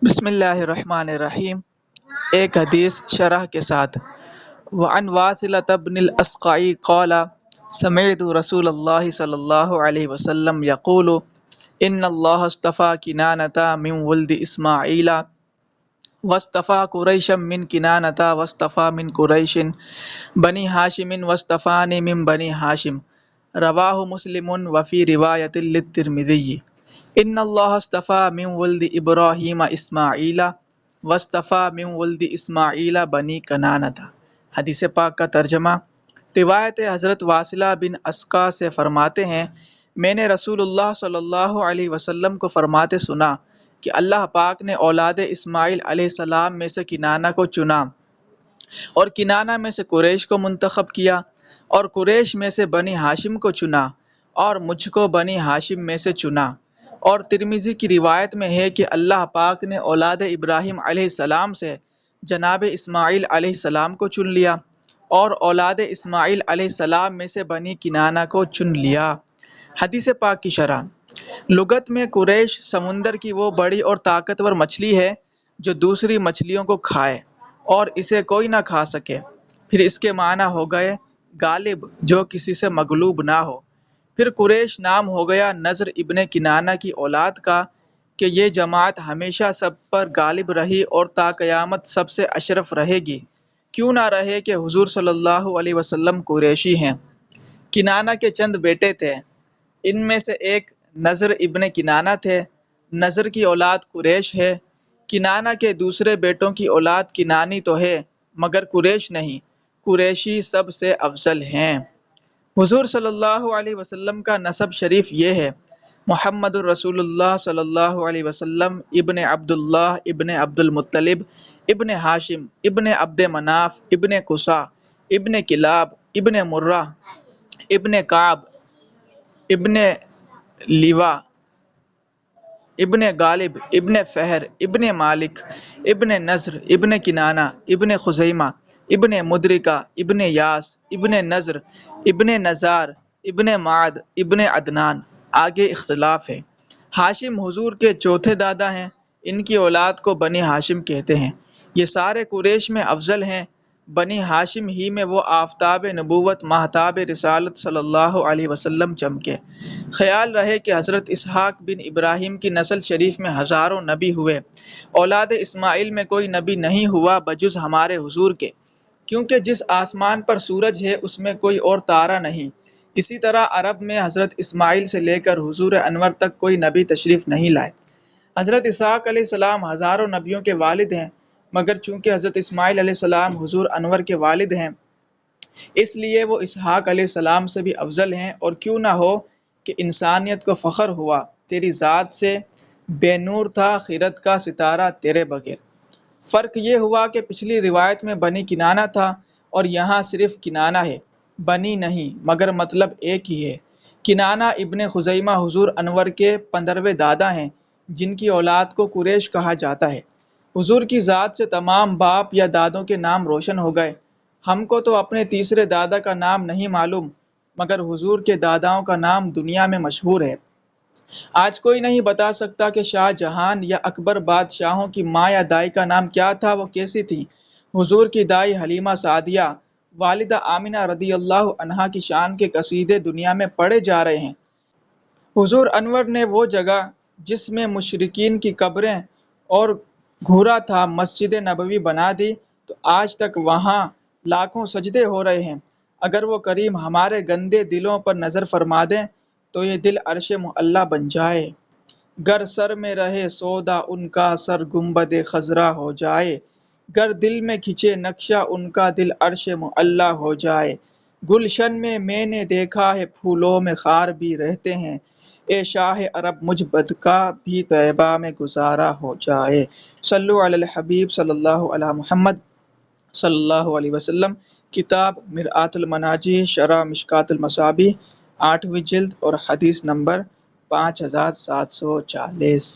بسم اللہ الرحمن الرحیم۔ ایک حدیث شرح کے ساتھ۔ وعن واثلة بن الاسقع قال سمعت رسول اللہ صلی اللہ علیہ وسلم یقول ان اللہ اصطفى کنانة من ولد اسماعیل واصطفى قریشا من کنانة واصطفى من قریش بنی ہاشم واصطفانی من بنی ہاشم رواہ مسلم وفی روایت للترمذی ان اللہ اصطفى من ولد ابراہیم اسماعیل واصطفى من ولد اسماعیل بنی کنانۃ۔ حدیث پاک کا ترجمہ۔ روایت حضرت واصلہ بن اسقع سے فرماتے ہیں، میں نے رسول اللہ صلی اللہ علیہ وسلم کو فرماتے سنا کہ اللہ پاک نے اولاد اسماعیل علیہ السلام میں سے کنانہ کو چنا اور کنانہ میں سے قریش کو منتخب کیا اور قریش میں سے بنی ہاشم کو چنا اور مجھ کو بنی ہاشم میں سے چنا۔ اور ترمذی کی روایت میں ہے کہ اللہ پاک نے اولاد ابراہیم علیہ السلام سے جناب اسماعیل علیہ السلام کو چن لیا اور اولاد اسماعیل علیہ السلام میں سے بنی کنانہ کو چن لیا۔ حدیث پاک کی شرح۔ لغت میں قریش سمندر کی وہ بڑی اور طاقتور مچھلی ہے جو دوسری مچھلیوں کو کھائے اور اسے کوئی نہ کھا سکے۔ پھر اس کے معنی ہو گئے غالب، جو کسی سے مغلوب نہ ہو۔ پھر قریش نام ہو گیا نضر ابن کنانہ کی اولاد کا کہ یہ جماعت ہمیشہ سب پر غالب رہی اور تا قیامت سب سے اشرف رہے گی، کیوں نہ رہے کہ حضور صلی اللہ علیہ وسلم قریشی ہیں۔ کنانہ کے چند بیٹے تھے، ان میں سے ایک نضر ابن کنانہ تھے۔ نضر کی اولاد قریش ہے۔ کنانہ کے دوسرے بیٹوں کی اولاد کنانی تو ہے مگر قریش نہیں، قریشی سب سے افضل ہیں۔ حضور صلی اللہ علیہ وسلم کا نسب شریف یہ ہے: محمد الرسول اللہ صلی اللہ علیہ وسلم ابن عبداللہ ابن عبد المطلب ابن ہاشم ابن عبد مناف ابن قصا ابن کلاب ابن مرہ ابن کعب ابن لیوا ابن غالب ابن فہر ابن مالک ابن نضر ابن کنانہ ابن خزیمہ ابن مدرکہ ابن یاس ابن نضر ابن نزار ابن معد ابن عدنان۔ آگے اختلاف ہے۔ ہاشم حضور کے چوتھے دادا ہیں، ان کی اولاد کو بنی ہاشم کہتے ہیں۔ یہ سارے قریش میں افضل ہیں۔ بنی ہاشم ہی میں وہ آفتاب نبوت ماہتاب رسالت صلی اللہ علیہ وسلم چمکے۔ خیال رہے کہ حضرت اسحاق بن ابراہیم کی نسل شریف میں ہزاروں نبی ہوئے، اولاد اسماعیل میں کوئی نبی نہیں ہوا بجز ہمارے حضور کے، کیونکہ جس آسمان پر سورج ہے اس میں کوئی اور تارہ نہیں۔ اسی طرح عرب میں حضرت اسماعیل سے لے کر حضور انور تک کوئی نبی تشریف نہیں لائے۔ حضرت اسحاق علیہ السلام ہزاروں نبیوں کے والد ہیں، مگر چونکہ حضرت اسماعیل علیہ السلام حضور انور کے والد ہیں اس لیے وہ اسحاق علیہ السلام سے بھی افضل ہیں۔ اور کیوں نہ ہو کہ انسانیت کو فخر ہوا تیری ذات سے، بے نور تھا خیرت کا ستارہ تیرے بغیر۔ فرق یہ ہوا کہ پچھلی روایت میں بنی کنانہ تھا اور یہاں صرف کنانہ ہے، بنی نہیں، مگر مطلب ایک ہی ہے۔ کنانہ ابن خزیمہ حضور انور کے 15ویں دادا ہیں، جن کی اولاد کو قریش کہا جاتا ہے۔ حضور کی ذات سے تمام باپ یا دادوں کے نام روشن ہو گئے۔ ہم کو تو اپنے تیسرے دادا کا نام نہیں معلوم، مگر حضور کے داداؤں کا نام دنیا میں مشہور ہے۔ آج کوئی نہیں بتا سکتا کہ شاہ جہان یا اکبر بادشاہوں کی ماں یا دائی کا نام کیا تھا، وہ کیسی تھی۔ حضور کی دائی حلیمہ سعدیہ، والدہ آمنہ رضی اللہ عنہا کی شان کے قصیدے دنیا میں پڑھے جا رہے ہیں۔ حضور انور نے وہ جگہ جس میں مشرکین کی قبریں اور گھورا تھا مسجد نبوی بنا دی، تو آج تک وہاں لاکھوں سجدے ہو رہے ہیں۔ اگر وہ کریم ہمارے گندے دلوں پر نظر فرما دیں تو یہ دل عرش معلی بن جائے۔ گر سر میں رہے سودا ان کا سر گنبد خضرا ہو جائے، گر دل میں کھنچے نقشہ ان کا دل عرش معلی ہو جائے۔ گلشن میں نے دیکھا ہے پھولوں میں خار بھی رہتے ہیں، اے شاہ عرب مجھ بد کا بھی طیبہ میں گزارا ہو جائے۔ صلو علی الحبیب صلی اللہ علی محمد صلی اللہ علیہ وسلم۔ کتاب مرآت المناجی شرح مشکوٰۃ المصابیح، 8ویں جلد اور حدیث نمبر 5740۔